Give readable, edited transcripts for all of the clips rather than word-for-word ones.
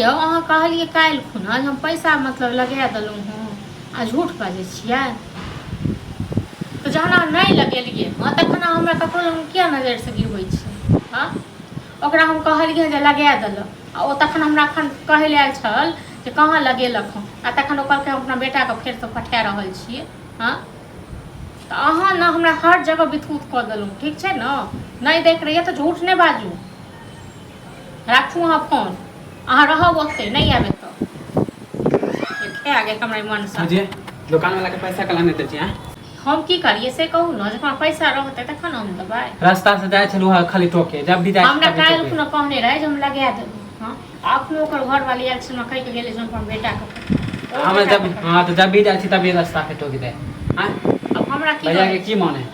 अहाँ कहलिए काल्हि खुना हम पैसा मतलब लगा देलहुँ हँ आ झूठ बाजै छियै। तो जहन अहाँ नहीं लगेलिए हँ तखन हमरा ककरो लग किया नजर से गिरबै छी। हाँ ओकरा हम कहलिए जे लगा देलक आ ओ तखन हमरा एखन कहै लए आयल छल जे कहाँ लगेलक हँ आ तखन ओ कहलकै हम अपना बेटाके फेरसँ पठा रहल छियै। हाँ तो अहाँ ने हमरा हर जगह विथूत कऽ देलहुँ, ठीक छै ने। नहीं देख रहिए तो झूठ नहीं बाजू, राखू अहाँ फोन। अहाँ रहब ओते नहीं आबे तो खा गेल हमरा मन से। मुझे दुकान वाला के पैसा कला नहीं दै छी। हम की करिए से कहू न, जखन पैसा रहते तखन हम देबै। रास्ता से जाय छलु खाली टोके, जब भी जाय हमरा काल्हि खुना कहने रहे जे हम लगा देबै। हां अपनो ओकर घर वाली आयल छै, कहि के गेलै जे अपन बेटा के हम जब हां तो जब भी जाय छी तभी रास्ता पे टोके दे। हां अब हमरा की भैया के की माने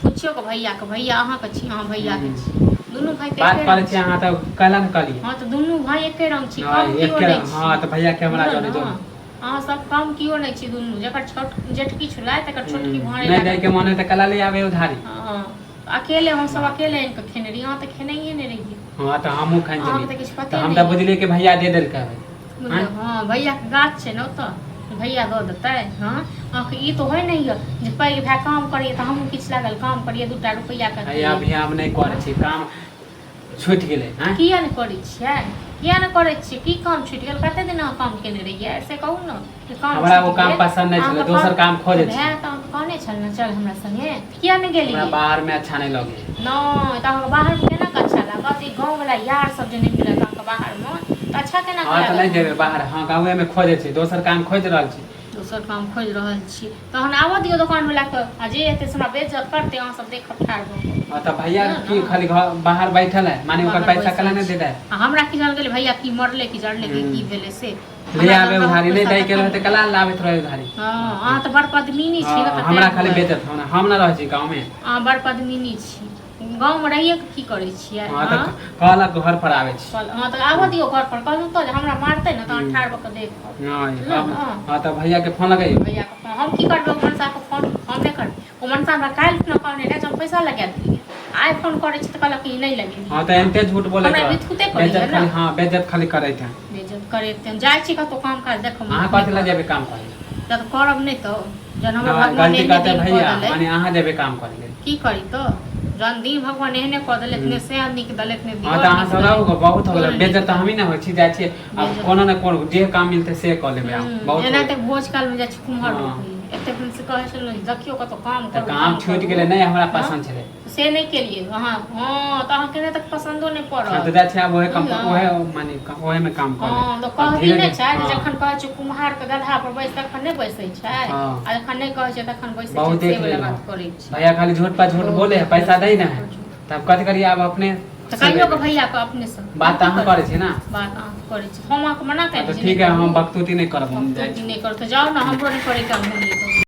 पूछियो के भैया के, भैया अहाँ के छी, अहाँ भैया के छी, दुनू भाई के बात करे छी अहाँ त कहला न कहली। हां तो दुनू भाई एके रंग छी, हां कम कियो नहीं छी। हां तो भैया के हमरा जाने दो, अहाँ सब कम कियो नहीं छी दुनू। जकर छोट जेठकी छुलाय तकर छोटकी भाई नहीं दे के माने त कला ले आवे उधारी। हां अकेले हम सब अकेले इनके खेने रही, यहाँ तो खेनाइए नहीं रही। हां तो हमहु खाइन चली तो हम त बुझले के भैया दे देल के। हां भैया के गाछ छै न त भैया दो देते। हाँ आँख ई तो है नहीं है जे पैघ भाई काम करिए तो हमहूँ किछु लागल काम करिए, 2 रुपया के। अभी हम नहीं करे छी काम, छूट गेले। हां किया नहीं करे छियै, किया नहीं करे छियै, की काम छूट गेल? कते दिन अहाँ काम केने रहिए से कहू न। हमरा वो काम पसंद नहीं छले, दोसर काम खोजे छी। है त हम कहने छल न चल हमरा संगे, किया नहीं गेलिए? हमरा बाहर में अच्छा नहीं लगे। नहीं त हम बाहर में केना अच्छा लागत? ई गांव वाला यार सब जे नहीं मिलत अहाँके बाहर में त अच्छा केना लागत? हां त नहीं जेबे बाहर, हां गांवे में खोजे छी, दोसर काम खोज रहल छी। दोसर काम खोज रहल छी तहन आबऽ दियौ दुकान वाला के, आ जे एते हमरा बेइज्जत करते अहाँ सब देख ठाड़ भ। हां त भैया की खाली घर बाहर बैठल है, माने ओकर पैसा कला नहीं दे दे। हमरा की जान गेल भैया की मरले की जड़ले की भेले से ले आवे उधारी नहीं दे के रहते कला लावेत रहे उधारी। हां अहाँ त बड़ पद्मिनी छी त हमरा खाली बेइज्जत होना, हम ना रह छी गांव में। हां बड़ पद्मिनी छी, गांव में रहिए के की करे छियै? हां त कहला घर पर आवे छी। हां त आबऽ दियौ घर पर, कहलू त हमरा मारते न त ठाड़ भ के देख। नहीं हां त भैया के फोन लगाइयो। भैया के फोन हम की करबे? मनसा के फोन हम नहीं करबे। ओ मनसा हमरा काल्हि न कहने रहे जब पैसा लगा दिए, आइ फोन करे छी त कहलक कि नहीं लगे। हां त एनते झूठ बोले हमरा बिथुते करे बेइज्जत खाली, हां बेइज्जत खाली करे थे। बेइज्जत करे थे जाय छी कतो काम काज देखो। अहाँ कथि ला जेबे काम करे? जब करब नहीं तो जन हमरा भगवान गलती ने करते दिन भैया, कऽ देले माने अहाँ जेबे काम करे की करी तो जन दिन भगवान एहने कऽ देले इतने से आदमी के दले इतने दिन। हां त अहाँ सब रहो बहुत हो गेल बेइज्जत, हम ही ना होई छी जाय छी। अब कोनो न कोनो जे काम मिलते से क लेबे हम बहुत। एना ते भोज काल में जाय छी कुम्हर एते दिन से कहै छल देखियो कतो काम कर, काम छूट गेले नहीं हमरा पसंद छले से नहीं केलिए। हां हां त अहाँ केने तक पसंदो नहीं पड़ल। हां त जाय छी अब ओहे काम, ओहे माने ओहे में काम कर। हां तो कहबी नहीं छै जखन कहै छै कुम्हार के गधा पर बैस तखन नहीं बैसै छै, आ जखन नहीं कहै छै तखन बैसै छै, से वाला बात करै छै। भैया खाली झूठ पर झूठ बोले है, पैसा दे ना है तब कथि करिए? अब अपने त कहियो के भैया के अपने से बात अहाँ करे छी ना, बात अहाँ करे छी, हम अहाँके मना कर तो ठीक है हम बकतूती नहीं करब, हम जाय छी। नहीं करते जाओ ना, हमरो नहीं करे के हम।